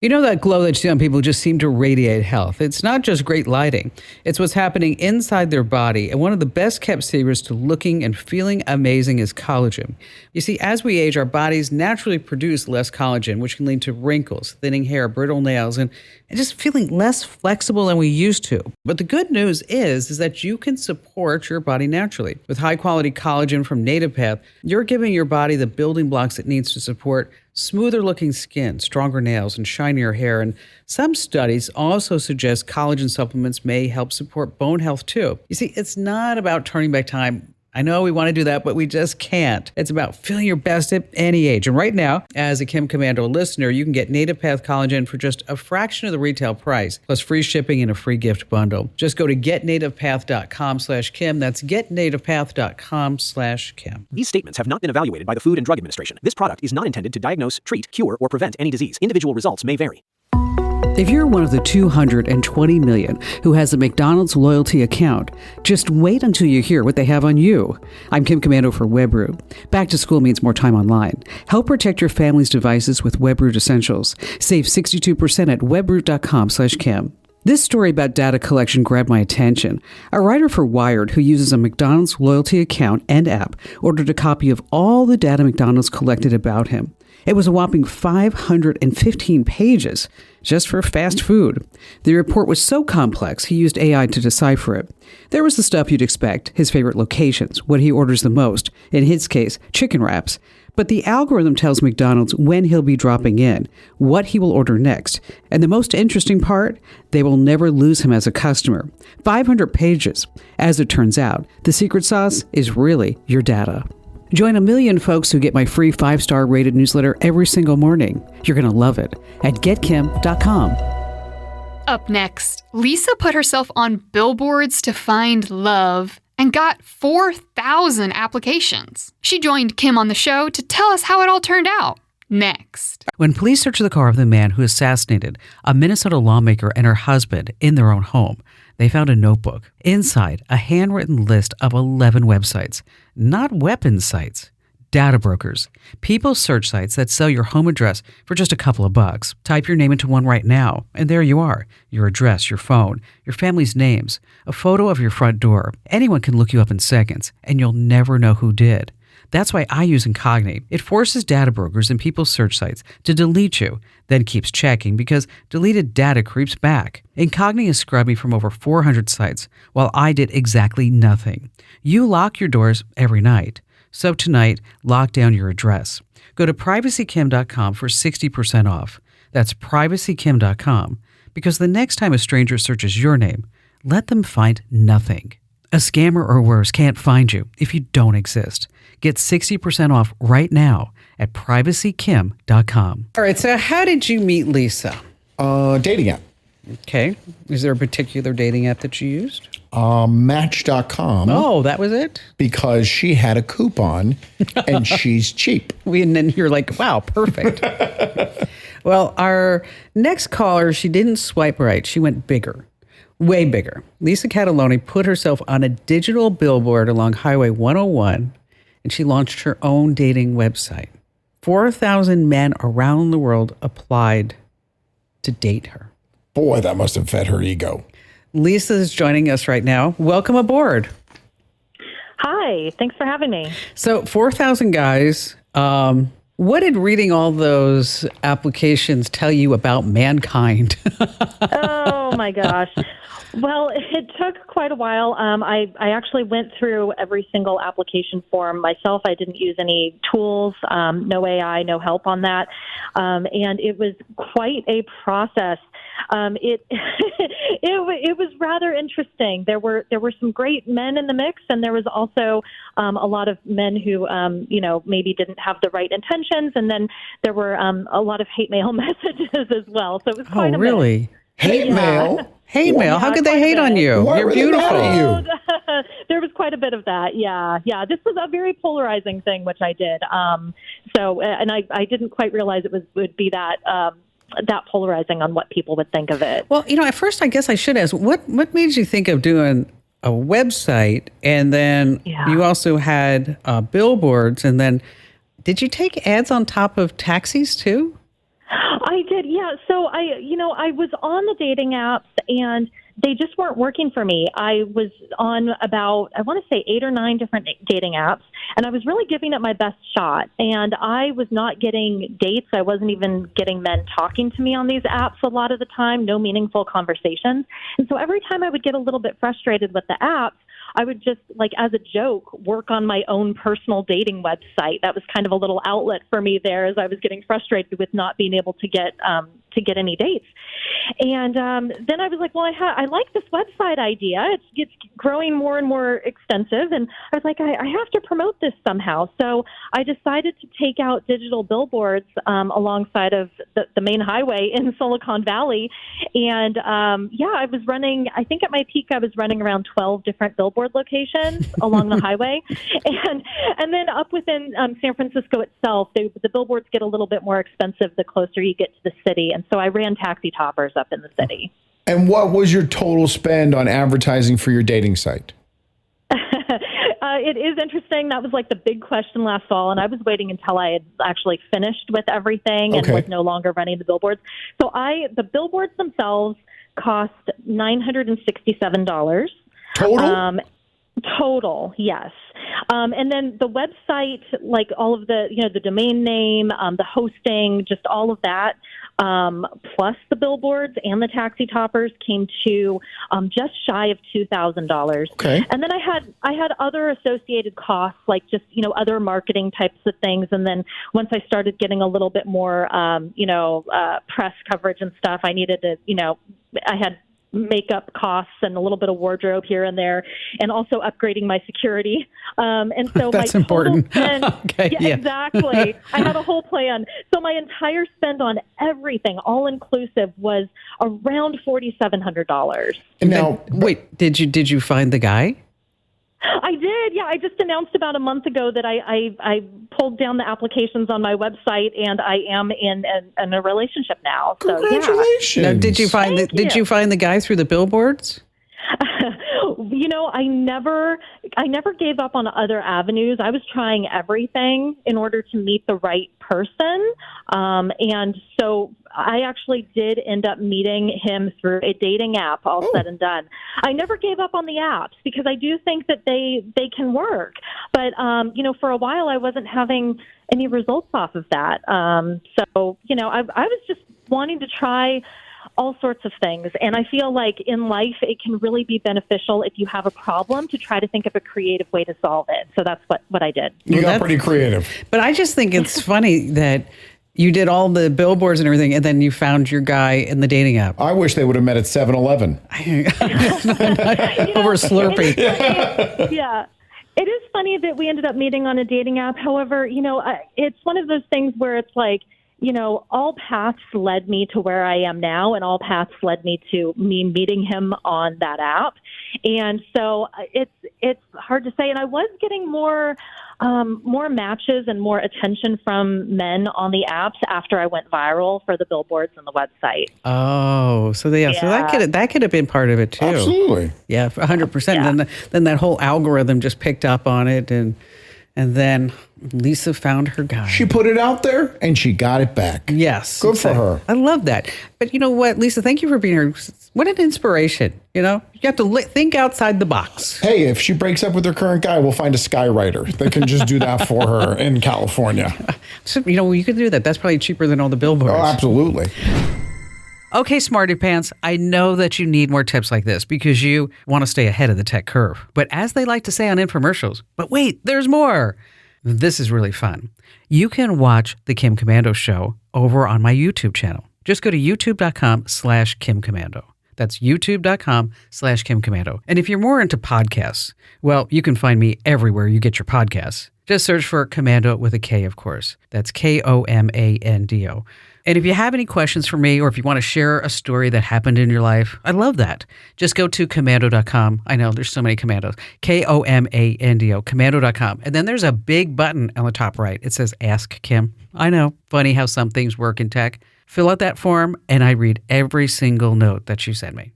You know that glow that you see on people just seem to radiate health. It's not just great lighting. It's what's happening inside their body. And one of the best kept secrets to looking and feeling amazing is collagen. You see, as we age, our bodies naturally produce less collagen, which can lead to wrinkles, thinning hair, brittle nails, and just feeling less flexible than we used to. But the good news is that you can support your body naturally. With high quality collagen from Native Path, you're giving your body the building blocks it needs to support smoother looking skin, stronger nails, and shinier hair. And some studies also suggest collagen supplements may help support bone health too. You see, it's not about turning back time. I know we want to do that, but we just can't. It's about feeling your best at any age. And right now, as a Kim Commando listener, you can get Native Path Collagen for just a fraction of the retail price, plus free shipping and a free gift bundle. Just go to getnativepath.com/Kim. That's getnativepath.com/Kim. These statements have not been evaluated by the Food and Drug Administration. This product is not intended to diagnose, treat, cure, or prevent any disease. Individual results may vary. If you're one of the 220 million who has a McDonald's loyalty account, just wait until you hear what they have on you. I'm Kim Commando for Webroot. Back to school means more time online. Help protect your family's devices with Webroot Essentials. Save 62% at webroot.com/Kim. This story about data collection grabbed my attention. A writer for Wired who uses a McDonald's loyalty account and app ordered a copy of all the data McDonald's collected about him. It was a whopping 515 pages just for fast food. The report was so complex, he used AI to decipher it. There was the stuff you'd expect, his favorite locations, what he orders the most, in his case, chicken wraps. But the algorithm tells McDonald's when he'll be dropping in, what he will order next. And the most interesting part, they will never lose him as a customer. 500 pages. As it turns out, the secret sauce is really your data. Join a million folks who get my free 5-star rated newsletter every single morning. You're going to love it at getkim.com. Up next, Lisa put herself on billboards to find love and got 4,000 applications. She joined Kim on the show to tell us how it all turned out. Next. When police searched the car of the man who assassinated a Minnesota lawmaker and her husband in their own home, they found a notebook. Inside, a handwritten list of 11 websites. Not weapons sites. Data brokers. People search sites that sell your home address for just a couple of bucks. Type your name into one right now, and there you are. Your address, your phone, your family's names, a photo of your front door. Anyone can look you up in seconds, and you'll never know who did. That's why I use Incognito. It forces data brokers and people's search sites to delete you, then keeps checking because deleted data creeps back. Incognito scrubbed me from over 400 sites while I did exactly nothing. You lock your doors every night. So tonight, lock down your address. Go to privacykim.com for 60% off. That's privacykim.com, because the next time a stranger searches your name, let them find nothing. A scammer or worse can't find you if you don't exist. Get 60% off right now at privacykim.com. All right, so how did you meet Lisa? Dating app. Okay. Is there a particular dating app that you used? Match.com. Oh, that was it? Because she had a coupon and she's cheap. And then you're like, wow, perfect. Well, our next caller, she didn't swipe right. She went bigger. Way bigger. Lisa Cataloni put herself on a digital billboard along Highway 101, and she launched her own dating website. 4,000 men around the world applied to date her. Boy, that must have fed her ego. Lisa is joining us right now. Welcome aboard. Hi, thanks for having me. So 4,000 guys. What did reading all those applications tell you about mankind? Oh, my gosh. Well, it took quite a while. I actually went through every single application form myself. I didn't use any tools, no AI, no help on that. And it was quite a process. It was rather interesting. There were some great men in the mix, and there was also a lot of men who maybe didn't have the right intentions, and then there were a lot of hate mail messages as well. So it was quite a really? mix. Hate mail? Hate mail? How could they hate on you? Why You're were they beautiful. mad at you? There was quite a bit of that. Yeah. This was a very polarizing thing, which I did. And I didn't quite realize it would be that polarizing on what people would think of it. Well, at first I guess I should ask, what made you think of doing a website, and then you also had billboards, and then did you take ads on top of taxis too? I did, yeah. So I was on the dating apps and they just weren't working for me. I was on about, I want to say 8 or 9 different dating apps, and I was really giving it my best shot. And I was not getting dates. I wasn't even getting men talking to me on these apps a lot of the time, no meaningful conversations. And so every time I would get a little bit frustrated with the apps, I would just, like, as a joke, work on my own personal dating website. That was kind of a little outlet for me there as I was getting frustrated with not being able to get any dates. And then I was like, well, I like this website idea. It's growing more and more extensive. And I was like, I have to promote this somehow. So I decided to take out digital billboards alongside of the main highway in Silicon Valley. And I was running, I think at my peak, I was running around 12 different billboard locations along the highway. And then up within San Francisco itself, the billboards get a little bit more expensive the closer you get to the city. And so I ran taxi toppers up in the city. And what was your total spend on advertising for your dating site? It is interesting. That was like the big question last fall, and I was waiting until I had actually finished with everything and was no longer running the billboards. So the billboards themselves cost $967. Total? Total, yes. And then the website, like all of the domain name, the hosting, just all of that, plus the billboards and the taxi toppers came to just shy of $2,000. Okay. And then I had other associated costs, like just, other marketing types of things. And then once I started getting a little bit more, press coverage and stuff, I needed to, I had makeup costs and a little bit of wardrobe here and there, and also upgrading my security. And so that's my important. Spend, Okay, yeah. Exactly. I had a whole plan. So my entire spend on everything, all inclusive, was around $4,700. And now, Wait, did you find the guy? I did, yeah. I just announced about a month ago that I pulled down the applications on my website, and I am in a relationship now. So, congratulations. Now, did you find the guy through the billboards? I never gave up on other avenues. I was trying everything in order to meet the right person. And so I actually did end up meeting him through a dating app, all said and done. I never gave up on the apps because I do think that they can work. But, for a while I wasn't having any results off of that. So I was just wanting to try all sorts of things. And I feel like in life, it can really be beneficial if you have a problem to try to think of a creative way to solve it. So that's what I did. You got pretty creative. But I just think it's funny that you did all the billboards and everything, and then you found your guy in the dating app. I wish they would have met at 7-Eleven. Over Slurpee. Yeah. It is funny that we ended up meeting on a dating app. However, it's one of those things where it's like, all paths led me to where I am now, and all paths led me to me meeting him on that app. And so it's hard to say. And I was getting more matches and more attention from men on the apps after I went viral for the billboards and the website. Oh, so that could have been part of it too. Absolutely. Yeah, 100%. Yeah. Then that whole algorithm just picked up on it, and then Lisa found her guy. She put it out there and she got it back. Yes. Good for her. I love that. But you know what, Lisa, thank you for being here. What an inspiration. You have to think outside the box. Hey, if she breaks up with her current guy, we'll find a skywriter that can just do that for her in California. So, you could do that. That's probably cheaper than all the billboards. Oh, absolutely. Okay, Smarty Pants, I know that you need more tips like this because you want to stay ahead of the tech curve. But as they like to say on infomercials, but wait, there's more. This is really fun. You can watch The Kim Komando Show over on my YouTube channel. Just go to youtube.com/Kim Komando. That's youtube.com/Kim Komando. And if you're more into podcasts, well, you can find me everywhere you get your podcasts. Just search for Komando with a K, of course. That's Komando. And if you have any questions for me, or if you want to share a story that happened in your life, I love that. Just go to komando.com. I know there's so many commandos. Komando, komando.com. And then there's a big button on the top right. It says Ask Kim. I know, funny how some things work in tech. Fill out that form, and I read every single note that you send me.